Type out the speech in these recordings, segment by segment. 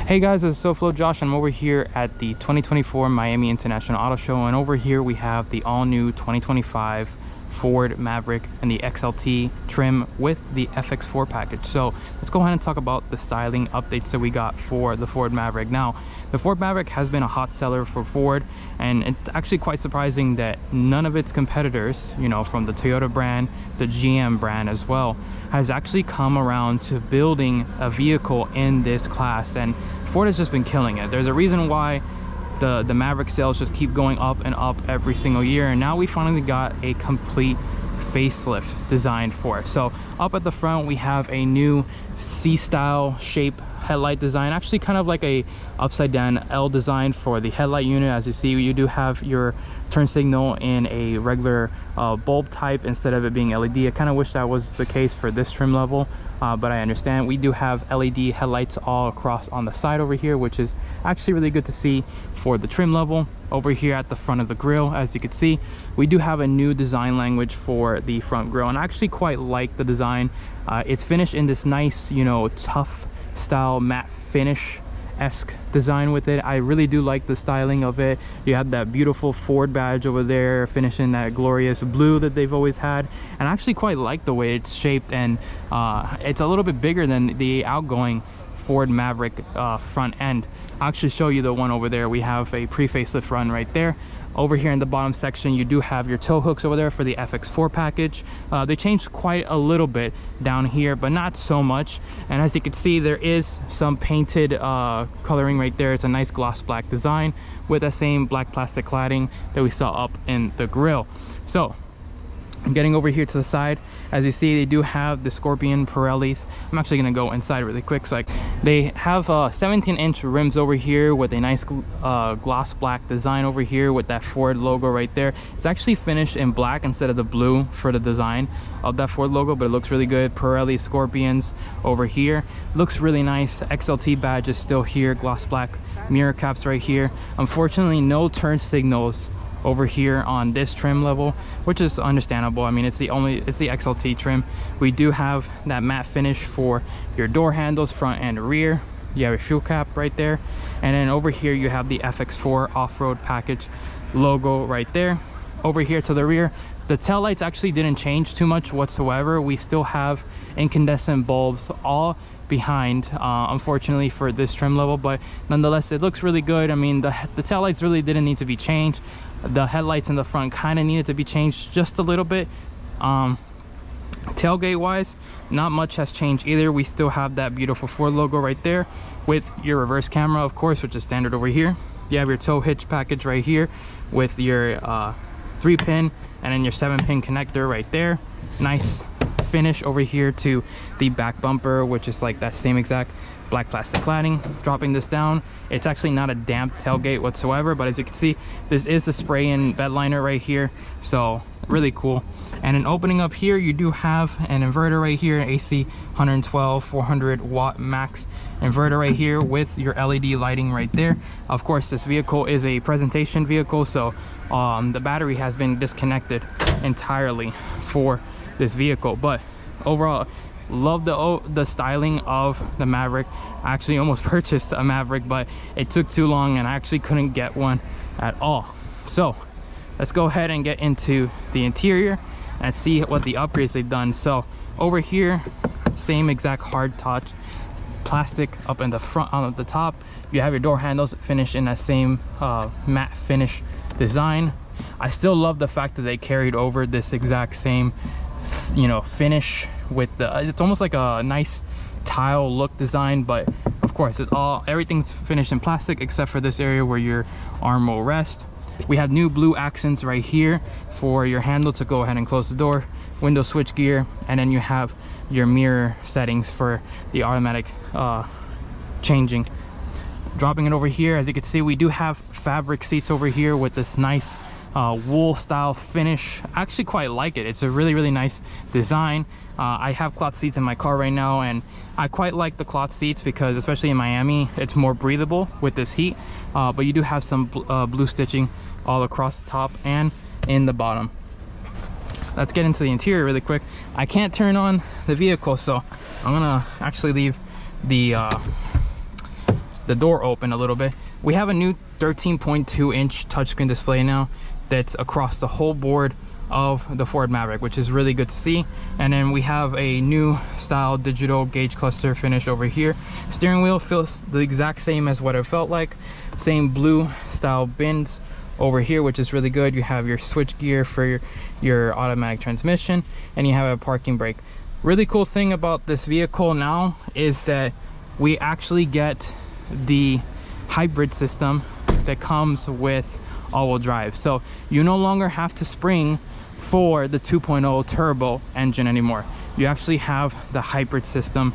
Hey guys, this is SoFlo Josh, and I'm over here at the 2024 Miami International Auto Show, and over here we have the all-new 2025 Ford Maverick and the XLT trim with the FX4 package. So let's go ahead and talk about the styling updates that we got for the Ford Maverick. Now, the Ford Maverick has been a hot seller for Ford, and it's actually quite surprising that none of its competitors, you know, from the Toyota brand, the GM brand as well, has actually come around to building a vehicle in this class. And Ford has just been killing it. There's a reason why the Maverick sales just keep going up and up every single year, and now we finally got a complete facelift designed for it. So up at the front we have a new C-style shape headlight design, actually kind of like a upside down L design for the headlight unit. As you see, you do have your turn signal in a regular bulb type instead of it being LED. I kind of wish that was the case for this trim level, but I understand. We do have LED headlights all across on the side over here, which is actually really good to see for the trim level. Over here at the front of the grille, as you can see, we do have a new design language for the front grille, and I actually quite like the design. It's finished in this nice, you know, tough style matte finish-esque design with it. I really do like the styling of it. You have that beautiful Ford badge over there finishing that glorious blue that they've always had, and I actually quite like the way it's shaped, and it's a little bit bigger than the outgoing Ford Maverick front end. I'll actually show you the one over there. We have a pre-facelift run right there. Over here in the bottom section, you do have your tow hooks over there for the FX4 package. They changed quite a little bit down here, but not so much. And as you can see, there is some painted coloring right there. It's a nice gloss black design with the same black plastic cladding that we saw up in the grille. So getting over here to the side, as you see, they do have the Scorpion Pirellis. I'm actually going to go inside really quick. So they have 17-inch rims over here with a nice gloss black design over here with that Ford logo right there. It's actually finished in black instead of the blue for the design of that Ford logo, but it looks really good. Pirelli Scorpions over here looks really nice. XLT badge is still here, gloss black mirror caps right here. Unfortunately, no turn signals over here on this trim level, which is understandable. I mean, it's the XLT trim. We do have that matte finish for your door handles, front and rear. You have a fuel cap right there, and then over here you have the FX4 off-road package logo right there. Over here to the rear, the tail lights actually didn't change too much whatsoever. We still have incandescent bulbs all behind, unfortunately for this trim level, but nonetheless it looks really good. I mean, the tail lights really didn't need to be changed. The headlights in the front kind of needed to be changed just a little bit. Tailgate wise, not much has changed either. We still have that beautiful Ford logo right there with your reverse camera, of course, which is standard over here. You have your tow hitch package right here with your 3-pin and then your 7-pin connector right there. Nice finish over here to the back bumper, which is like that same exact black plastic cladding. Dropping this down, it's actually not a damp tailgate whatsoever, but as you can see, this is the spray in bed liner right here, so really cool. And then opening up here, you do have an inverter right here, AC 112 400 watt max inverter right here with your LED lighting right there. Of course, this vehicle is a presentation vehicle, so the battery has been disconnected entirely for this vehicle, but overall love the styling of the Maverick. I actually almost purchased a Maverick, but it took too long and I actually couldn't get one at all. So let's go ahead and get into the interior and see what the upgrades they've done. So over here, same exact hard touch plastic up in the front. On the top, you have your door handles finished in that same matte finish design. I still love the fact that they carried over this exact same, you know, finish with the it's almost like a nice tile look design, but of course everything's finished in plastic except for this area where your arm will rest. We have new blue accents right here for your handle to go ahead and close the door, window switch gear, and then you have your mirror settings for the automatic changing. Dropping it over here, as you can see, we do have fabric seats over here with this nice wool style finish. I actually quite like it. It's a really nice design. I have cloth seats in my car right now, and I quite like the cloth seats because especially in Miami it's more breathable with this heat, but you do have some blue stitching all across the top and in the bottom. Let's get into the interior really quick. I can't turn on the vehicle, so I'm gonna actually leave the the door open a little bit. We have a new 13.2 inch touchscreen display now that's across the whole board of the Ford Maverick, which is really good to see. And then we have a new style digital gauge cluster finish over here. Steering wheel feels the exact same as what it felt like. Same blue style bins over here, which is really good. You have your switch gear for your automatic transmission, and you have a parking brake. Really cool thing about this vehicle now is that we actually get the hybrid system that comes with all-wheel drive. So you no longer have to spring for the 2.0 turbo engine anymore. You actually have the hybrid system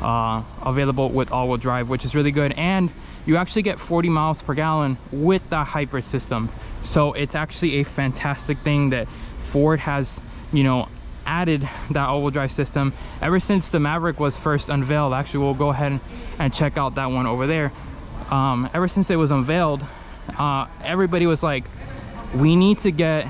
available with all-wheel drive, which is really good. And you actually get 40 miles per gallon with the hybrid system. So it's actually a fantastic thing that Ford has, you know, added that all-wheel drive system ever since the Maverick was first unveiled. Actually, we'll go ahead and check out that one over there. Ever since it was unveiled, everybody was like, we need to get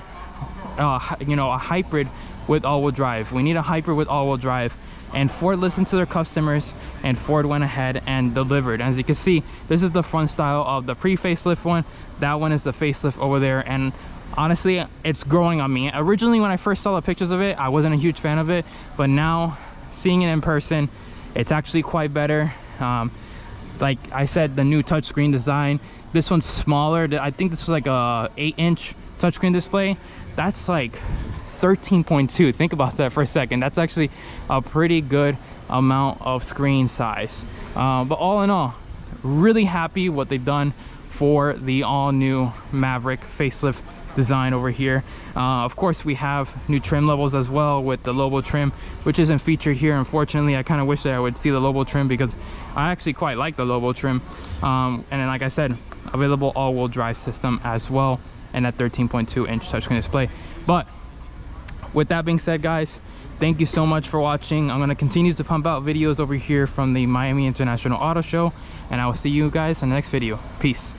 you know, a hybrid with all-wheel drive. We need a hybrid with all-wheel drive. And Ford listened to their customers, and Ford went ahead and delivered. As you can see, this is the front style of the pre-facelift one. That one is the facelift over there, and honestly, it's growing on me. Originally, when I first saw the pictures of it, I wasn't a huge fan of it, but now seeing it in person, it's actually quite better. Like I said, the new touchscreen design. This one's smaller. I think this was like a 8-inch touchscreen display. That's like 13.2. Think about that for a second. That's actually a pretty good amount of screen size. But all in all, really happy what they've done for the all-new Maverick facelift design over here. Of course, we have new trim levels as well with the Lobo trim, which isn't featured here. Unfortunately, I kind of wish that I would see the Lobo trim because I actually quite like the Lobo trim. And then, like I said, available all-wheel drive system as well, and that 13.2 inch touchscreen display. But with that being said, guys, thank you so much for watching. I'm going to continue to pump out videos over here from the Miami International Auto Show, and I will see you guys in the next video. Peace.